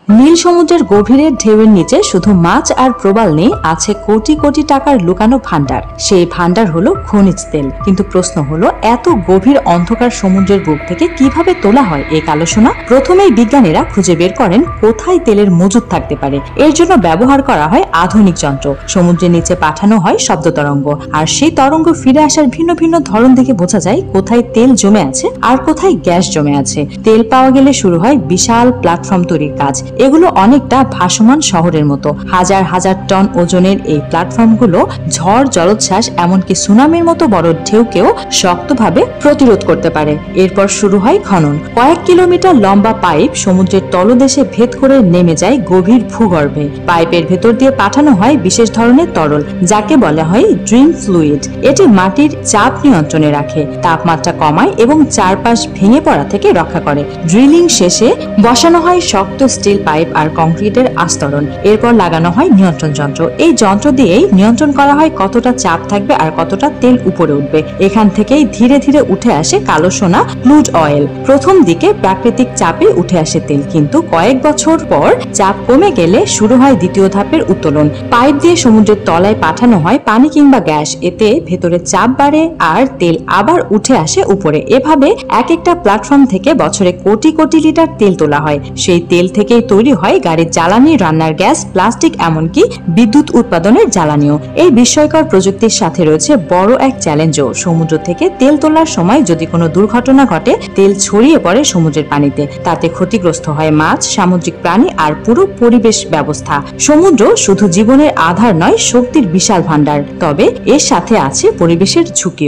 নীল সমুদ্রের গভীরের ঢেউয়ের নিচে শুধু মাছ আর প্রবাল নেই, আছে কোটি কোটি টাকার লুকানো ভান্ডার। সেই ভান্ডার হলো খনিজ তেল। কিন্তু প্রশ্ন হলো, এত গভীর অন্ধকার সমুদ্রের বুক থেকে কিভাবে তোলা হয় এই কালো সোনা? প্রথমেই বিজ্ঞানীরা খুঁজে বের করেন কোথায় তেলের মজুদ থাকতে পারে। এর জন্য ব্যবহার করা হয় আধুনিক যন্ত্র। সমুদ্রের নিচে পাঠানো হয় শব্দ তরঙ্গ, আর সেই তরঙ্গ ফিরে আসার ভিন্ন ভিন্ন ধরন দেখে বোঝা যায় কোথায় তেল জমে আছে আর কোথায় গ্যাস জমে আছে। তেল পাওয়া গেলে শুরু হয় বিশাল প্ল্যাটফর্ম তৈরির কাজ। এগুলো অনেকটা ভাসমান শহরের মতো। হাজার হাজার টন ওজনের এই প্ল্যাটফর্মগুলো ঝড়, জলোচ্ছ্বাস, এমনকি সুনামির মতো বড় ঢেউকেও শক্তভাবে প্রতিরোধ করতে পারে। এরপর শুরু হয় খনন। কয়েক কিলোমিটার লম্বা পাইপ সমুদ্রের তলদেশে ভেদ করে নেমে যায় গভীর ভূগর্ভে। পাইপের ভেতর দিয়ে পাঠানো হয় বিশেষ ধরনের তরল, যাকে বলা হয় ড্রিম ফ্লুইড। এটি মাটির চাপ নিয়ন্ত্রণে রাখে, তাপমাত্রা কমায় এবং চারপাশ ভেঙে পড়া থেকে রক্ষা করে। ড্রিলিং শেষে বসানো হয় শক্ত স্টিল পাইপ আর কংক্রিটের আস্তরণ। এরপর লাগানো হয় নিয়ন্ত্রণ যন্ত্র। এই যন্ত্র দিয়েই নিয়ন্ত্রণ করা হয় কতটা চাপ থাকবে আর কতটা তেল উপরে উঠবে। এখান থেকেই ধীরে ধীরে উঠে আসে কালো সোনা, ক্রুড অয়েল। প্রথম দিকে প্রাকৃতিক চাপে উঠে আসে তেল, কিন্তু কয়েক বছর পর চাপ কমে গেলে শুরু হয় দ্বিতীয় ধাপের উত্তোলন। পাইপ দিয়ে সমুদ্রের তলায় পাঠানো হয় পানি কিংবা গ্যাস। এতে ভেতরে চাপ বাড়ে আর তেল আবার উঠে আসে উপরে। এভাবে এক একটা প্ল্যাটফর্ম থেকে বছরে কোটি কোটি লিটার তেল তোলা হয়। সেই তেল থেকেই তৈরি হয় গাড়ির জ্বালানি, রান্নার গ্যাস, প্লাস্টিক, এমনকি বিদ্যুৎ উৎপাদনের জ্বালানিও। এই বিস্ময়কর প্রযুক্তির সাথে রয়েছে বড় এক চ্যালেঞ্জও। সমুদ্র থেকে তেল তোলার সময় যদি কোনো দুর্ঘটনা ঘটে, তেল ছড়িয়ে পড়ে সমুদ্রের পানিতে। তাতে ক্ষতিগ্রস্ত হয় মাছ, সামুদ্রিক প্রাণী আর পুরো পরিবেশ ব্যবস্থা। সমুদ্র শুধু জীবনের আধার নয়, শক্তির বিশাল ভান্ডার। তবে এর সাথে আছে পরিবেশের ঝুঁকি।